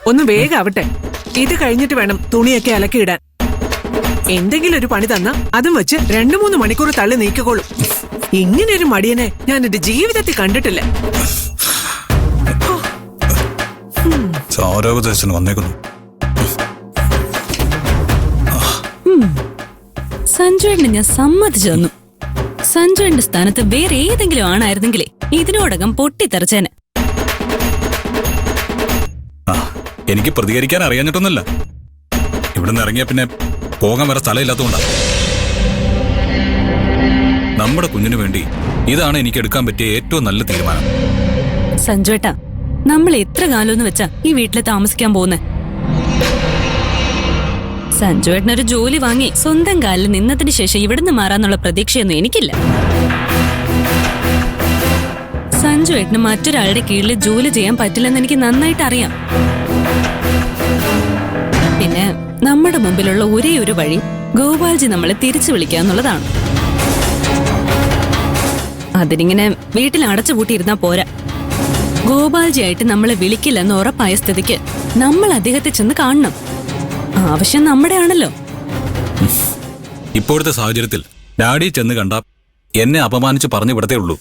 ഒന്ന് വേഗം ആവട്ടെ. ഇത് കഴിഞ്ഞിട്ട് വേണം തുണിയൊക്കെ അലക്കിയിടാൻ. എന്തെങ്കിലും ഒരു പണി തന്ന അതും വെച്ച് 2-3 മണിക്കൂർ തള്ളി നീക്കിക്കോളും. ഇങ്ങനെ ഒരു മടിയനെ ഞാൻ എന്റെ ജീവിതത്തിൽ കണ്ടിട്ടില്ല. സഞ്ജുവേട്ടന് ഞാൻ സമ്മതിച്ചു തന്നു. സഞ്ജുവേട്ടന്റെ സ്ഥാനത്ത് വേറെ ഏതെങ്കിലും ആണായിരുന്നെങ്കിലേ ഇതിനോടകം പൊട്ടിത്തെറിച്ചേനെ. എനിക്ക് പ്രതികരിക്കാൻ അറിയാഞ്ഞിട്ടൊന്നുമല്ല. ഇവിടുന്ന് ഇറങ്ങിയ പിന്നെ പോകാൻ വരെ സ്ഥലമില്ലാത്തതുകൊണ്ടാ. നമ്മുടെ കുഞ്ഞിനു വേണ്ടി ഇതാണ് എനിക്ക് എടുക്കാൻ പറ്റിയ ഏറ്റവും നല്ല തീരുമാനം. സഞ്ജുവേട്ടാ, നമ്മൾ എത്ര കാലമെന്ന് വെച്ചാ ഈ വീട്ടില് താമസിക്കാൻ പോകുന്നേ? സഞ്ജുവേട്ടനൊരു ജോലി വാങ്ങി സ്വന്തം കാലിൽ നിന്നതിന് ശേഷം ഇവിടുന്ന് മാറാന്നുള്ള പ്രതീക്ഷയൊന്നും എനിക്കില്ല. സഞ്ജുവേട്ടന് മറ്റൊരാളുടെ കീഴിൽ ജോലി ചെയ്യാൻ പറ്റില്ലെന്ന് എനിക്ക് നന്നായിട്ട് അറിയാം. പിന്നെ നമ്മുടെ മുമ്പിലുള്ള ഒരേ ഒരു വഴി ഗോപാൽജി നമ്മളെ തിരിച്ചു വിളിക്കാന്നുള്ളതാണ്. അതിനിങ്ങനെ വീട്ടിൽ അടച്ചുപൂട്ടിയിരുന്നാ പോരാ. ഗോപാൽജി ആയിട്ട് നമ്മളെ വിളിക്കില്ലെന്ന് ഉറപ്പായ സ്ഥിതിക്ക് നമ്മൾ അദ്ദേഹത്തെ ചെന്ന് കാണണം. ആവശ്യം നമ്മുടെ ആണല്ലോ. ഇപ്പോഴത്തെ സാഹചര്യത്തിൽ ഡാഡി ചെന്ന് കണ്ട എന്നെ അപമാനിച്ച് പറഞ്ഞു വിടത്തേ ഉള്ളൂ.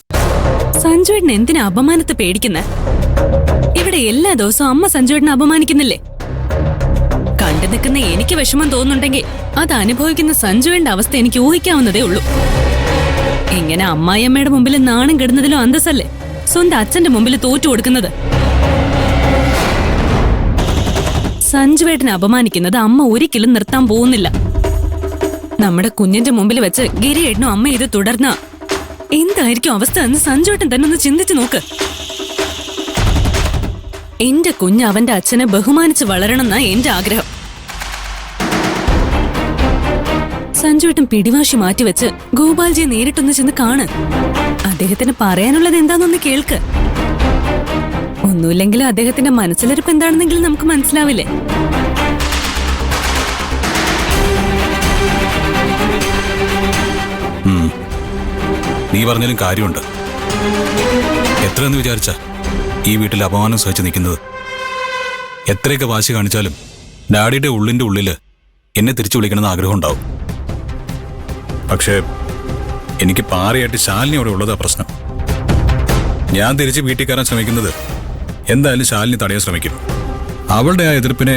സഞ്ജുവേട്ടൻ എന്തിനാ അപമാനത്തെ പേടിക്കുന്നെ? ഇവിടെ എല്ലാ ദിവസവും അമ്മ സഞ്ജുവേട്ടനെ അപമാനിക്കുന്നില്ലേ? കണ്ടു നിൽക്കുന്ന എനിക്ക് വിഷമം തോന്നുന്നുണ്ടെങ്കിൽ അത് അനുഭവിക്കുന്ന സഞ്ജുവേട്ടന്റെ അവസ്ഥ എനിക്ക് ഊഹിക്കാവുന്നതേ ഉള്ളൂ. ഇങ്ങനെ അമ്മായിയമ്മയുടെ മുമ്പിൽ നാണം കെടുന്നതിലും അന്തസ്സല്ലേ സ്വന്തം അച്ഛന്റെ മുമ്പിൽ തോറ്റു കൊടുക്കുന്നത്. സഞ്ജുവേട്ടനെ അപമാനിക്കുന്നത് അമ്മ ഒരിക്കലും നിർത്താൻ പോകുന്നില്ല. നമ്മുടെ കുഞ്ഞിന്റെ മുമ്പിൽ വെച്ച് ഗിരിയേട്ടനും അമ്മ ഇത് തുടർന്ന എന്തായിരിക്കും അവസ്ഥ എന്ന് സഞ്ജുവേട്ടൻ തന്നെ ഒന്ന് ചിന്തിച്ചു നോക്ക്. എന്റെ കുഞ്ഞ് അവന്റെ അച്ഛനെ ബഹുമാനിച്ച് വളരണമെന്നാ എന്റെ ആഗ്രഹം. സഞ്ജുവേട്ടൻ പിടിവാശി മാറ്റിവെച്ച് ഗോപാൽജിയെ നേരിട്ടൊന്ന് ചെന്ന് കാണ്. അദ്ദേഹത്തിന് പറയാനുള്ളത് എന്താണെന്നൊന്ന് കേൾക്ക്. ഒന്നുമില്ലെങ്കിലും അദ്ദേഹത്തിന്റെ മനസ്സിലിരിപ്പ് എന്താണെന്നെങ്കിലും നമുക്ക് മനസ്സിലാവില്ലേ? നീ പറഞ്ഞാലും കാര്യമുണ്ട്. എത്രയെന്ന് വിചാരിച്ച ഈ വീട്ടിൽ അപമാനം സഹിച്ചു നിൽക്കുന്നത്? എത്രയൊക്കെ വാശി കാണിച്ചാലും ഡാഡിയുടെ ഉള്ളിന്റെ ഉള്ളില് എന്നെ തിരിച്ചു വിളിക്കണമെന്ന് ആഗ്രഹം ഉണ്ടാവും. പക്ഷേ എനിക്ക് പാറയായിട്ട് ശാലിനി അവിടെ ഉള്ളതാ പ്രശ്നം. ഞാൻ തിരിച്ച് വീട്ടിൽ കയറാൻ ശ്രമിക്കുന്നത് എന്തായാലും ശാലിനി തടയാൻ ശ്രമിക്കും. അവളുടെ ആ എതിർപ്പിനെ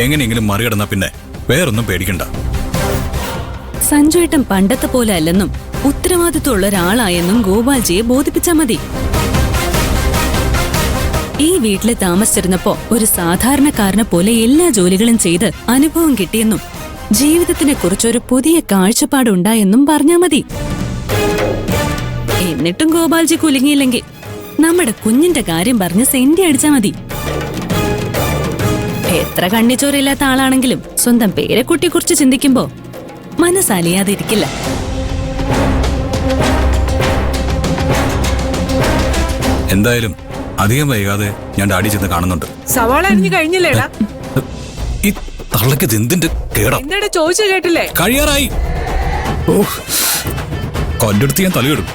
എങ്ങനെയെങ്കിലും മറികടന്നാ പിന്നെ വേറൊന്നും പേടിക്കണ്ട. സഞ്ജുവേട്ടൻ പണ്ടത്തെ പോലെ അല്ലെന്നും ഉത്തരവാദിത്വമുള്ള ഒരാളായെന്നും ഗോപാൽജിയെ ബോധിപ്പിച്ചാ മതി. ഈ വീട്ടില് താമസിച്ചിരുന്നപ്പോ ഒരു സാധാരണക്കാരനെ പോലെ എല്ലാ ജോലികളും ചെയ്ത് അനുഭവം കിട്ടിയെന്നും ജീവിതത്തിനെ കുറിച്ചൊരു പുതിയ കാഴ്ചപ്പാടുണ്ടായെന്നും പറഞ്ഞാ മതി. എന്നിട്ടും ഗോപാൽജി കുലുങ്ങിയില്ലെങ്കിൽ നമ്മുടെ കുഞ്ഞിന്റെ കാര്യം പറഞ്ഞ് സെന്റി അടിച്ചാ മതി. എത്ര കണ്ണിച്ചോരില്ലാത്ത ആളാണെങ്കിലും സ്വന്തം പേരെക്കുട്ടിയെ കുറിച്ച് ചിന്തിക്കുമ്പോ മനസ്സലിയാതെ ഇരിക്കില്ല. എന്തായാലും അധികം വൈകാതെ ഞാൻ ഡാഡി ചെന്ന് കാണുന്നുണ്ട്. സവാള അരിഞ്ഞു കഴിഞ്ഞില്ലേടാ? ഈ തള്ളക്ക് എന്തിന്റെ കേടാ? എന്നോട് ചോദിച്ചു കേട്ടില്ലേ? കഴിയാറായി. ഓ, കൊല്ലെടുത്ത് ഞാൻ തലയിടും.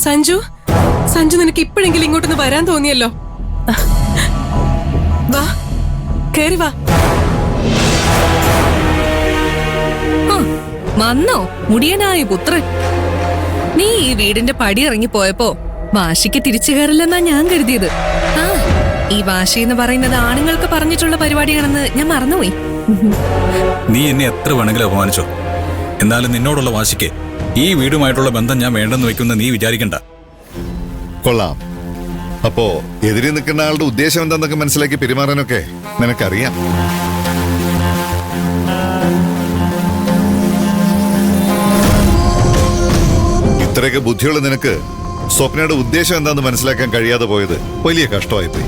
സഞ്ജു, സഞ്ജു നിനക്ക് ഇപ്പോഴെങ്കിലും ഇങ്ങോട്ടൊന്ന് വരാൻ തോന്നിയല്ലോ. വാ, കേറി വാ. വന്നോ മുടിയനായ പുത്രൻ? നീ ഈ വീടിന്റെ പടി ഇറങ്ങി പോയപ്പോ വാശിക്ക് തിരിച്ചു കയറില്ലെന്നാ ഞാൻ കരുതിയത്. ഈ വാശി എന്ന് പറയുന്നത് ആണുങ്ങൾക്ക് പറഞ്ഞിട്ടുള്ള പരിപാടിയാണെന്ന് ഞാൻ മറന്നുപോയി. നീ എന്നെ എത്ര വേണമെങ്കിലും അപമാനിച്ചോ, എന്നാലും നിന്നോടുള്ള വാശിക്ക് ഈ വീടുമായിട്ടുള്ള ബന്ധം ഞാൻ വേണ്ടെന്ന് വെക്കുന്ന നീ വിചാരിക്കണ്ട. കൊള്ളാം. അപ്പോ എതിരെ നിൽക്കുന്ന ആളുടെ ഉദ്ദേശം എന്താന്നൊക്കെ മനസ്സിലാക്കി പെരുമാറാനൊക്കെ നിനക്കറിയാം. ഇത്രയൊക്കെ ബുദ്ധിയുള്ള നിനക്ക് സ്വപ്നയുടെ ഉദ്ദേശം എന്താന്ന് മനസ്സിലാക്കാൻ കഴിയാതെ പോയത് വലിയ കഷ്ടമായിപ്പോയി.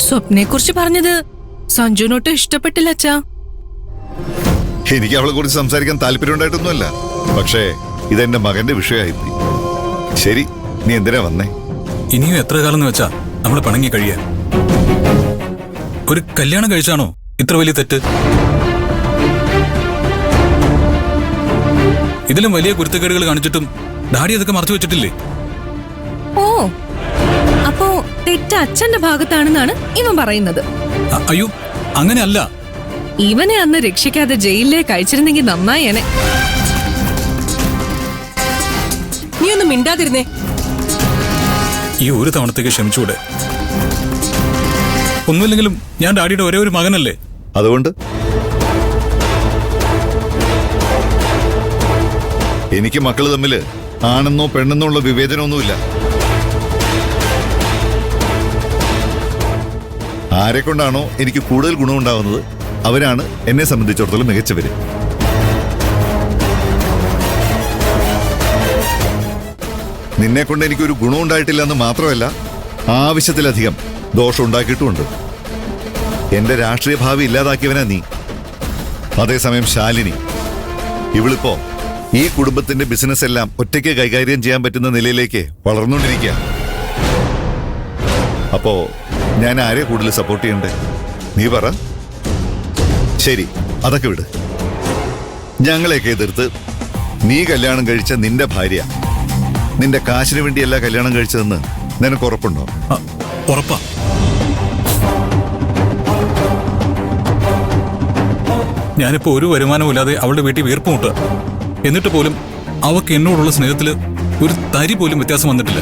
സ്വപ്നയെ കുറിച്ച് പറഞ്ഞത് സഞ്ജുവിനൊട്ട് ഇഷ്ടപ്പെട്ടില്ല അച്ഛാ. എനിക്ക് അവളെ കുറിച്ച് സംസാരിക്കാൻ താല്പര്യമുണ്ടായിട്ടൊന്നുമല്ല. പക്ഷേ ഇതെന്റെ മകന്റെ വിഷയമായിപ്പോയി. ശരി, നീ എന്തിനാ വന്നേ? ഇനിയും എത്ര കാലം എന്ന് വെച്ചാ നമ്മൾ പിണങ്ങി കഴിയാൻ? ഒരു കല്യാണം കഴിച്ചാണോ ഇത്ര വലിയ തെറ്റ്? ഇതിലും വലിയ കുരുത്തക്കേടുകൾ കാണിച്ചിട്ടും ഡാഡി അതൊക്കെ മറച്ചു വെച്ചിട്ടില്ലേ? ഓ, അപ്പോ തെറ്റ് അച്ഛന്റെ ഭാഗത്താണെന്നാണ് ഇവൻ പറയുന്നത്. അയ്യോ, അങ്ങനെയല്ല. ഇവനെ അന്ന് രക്ഷിക്കാതെ ജയിലിലേക്ക് അയച്ചിരുന്നെങ്കിൽ നന്നായേനെ. നീ ഒന്ന് മിണ്ടാതിരുന്നേ. ഈ ഒരു തവണത്തേക്ക് ക്ഷമിച്ചൂടെ? ഒന്നുമില്ലെങ്കിലും ഞാൻ ഡാഡിയുടെ ഒരേ ഒരു മകനല്ലേ. അതുകൊണ്ട് എനിക്ക് മക്കള് തമ്മില് ആണെന്നോ പെണ്ണെന്നോ ഉള്ള വിവേചനമൊന്നുമില്ല. ആരെക്കൊണ്ടാണോ എനിക്ക് കൂടുതൽ ഗുണമുണ്ടാവുന്നത് അവരാണ് എന്നെ സംബന്ധിച്ചിടത്തോളം മികച്ചവര്. നിന്നെ കൊണ്ട് എനിക്കൊരു ഗുണമുണ്ടായിട്ടില്ല എന്ന് മാത്രമല്ല, ആവശ്യത്തിലധികം ദോഷം ഉണ്ടാക്കിയിട്ടുമുണ്ട്. എന്റെ രാഷ്ട്രീയ ഭാവി ഇല്ലാതാക്കിയവനാ നീ. അതേസമയം ശാലിനി, ഇവളിപ്പോ ഈ കുടുംബത്തിന്റെ ബിസിനസ് എല്ലാം ഒറ്റയ്ക്ക് കൈകാര്യം ചെയ്യാൻ പറ്റുന്ന നിലയിലേക്ക് വളർന്നുകൊണ്ടിരിക്കുക. അപ്പോ ഞാൻ ആരെ കൂടുതൽ സപ്പോർട്ട് ചെയ്യണ്ടേ? നീ പറ. ശരി, അതൊക്കെ വിട്. ഞങ്ങളെയൊക്കെ എതിർത്ത് നീ കല്യാണം കഴിച്ച നിന്റെ ഭാര്യ നിന്റെ കാശിന് വേണ്ടിയല്ല കല്യാണം കഴിച്ചതെന്ന് നിനക്ക് ഉറപ്പുണ്ടോ? ഉറപ്പാ. ഞാനിപ്പോ ഒരു വരുമാനമില്ലാതെ അവളുടെ വീട്ടിൽ വീർപ്പ് മുട്ടുക. എന്നിട്ട് പോലും അവക്ക് എന്നോടുള്ള സ്നേഹത്തില് ഒരു തരി പോലും വ്യത്യാസം വന്നിട്ടില്ല.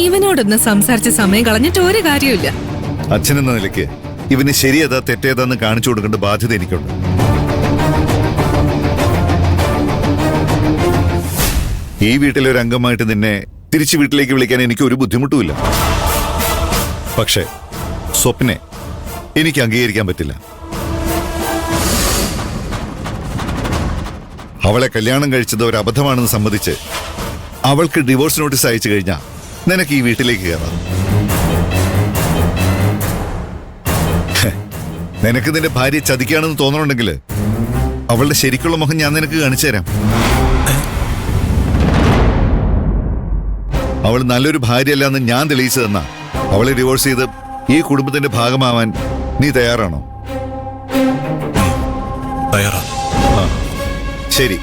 ഇവനോടൊന്ന് സംസാരിച്ച സമയം കളഞ്ഞിട്ട് ഒരു കാര്യമില്ല. അച്ഛനെന്ന നിലയ്ക്ക് ഇവന് ശരിയേതാ തെറ്റേതാന്ന് കാണിച്ചു കൊടുക്കേണ്ട ബാധ്യത എനിക്കുണ്ട്. ഈ വീട്ടിലെ ഒരു അംഗമായിട്ട് നിന്നെ തിരിച്ചു വീട്ടിലേക്ക് വിളിക്കാൻ എനിക്ക് ഒരു ബുദ്ധിമുട്ടുമില്ല. പക്ഷേ സ്വപ്നെ എനിക്ക് അംഗീകരിക്കാൻ പറ്റില്ല. അവളെ കല്യാണം കഴിച്ചത് ഒരു അബദ്ധമാണെന്ന് സമ്മതിച്ച് അവൾക്ക് ഡിവോഴ്സ് നോട്ടീസ് അയച്ചു കഴിഞ്ഞാൽ നിനക്ക് ഈ വീട്ടിലേക്ക് കയറാം. നിനക്ക് നിന്റെ ഭാര്യ ചതിക്കുകയാണെന്ന് തോന്നണുണ്ടെങ്കിൽ അവളുടെ ശരിക്കുള്ള മുഖം ഞാൻ നിനക്ക് കാണിച്ചു തരാം. അവൾ നല്ലൊരു ഭാര്യയല്ല എന്ന് ഞാൻ തെളിയിച്ചു തന്നാ അവളെ ഡിവോഴ്സ് ചെയ്ത് ഈ കുടുംബത്തിന്റെ ഭാഗമാവാൻ നീ തയ്യാറാണോ? തയ്യാറാ. ശരി.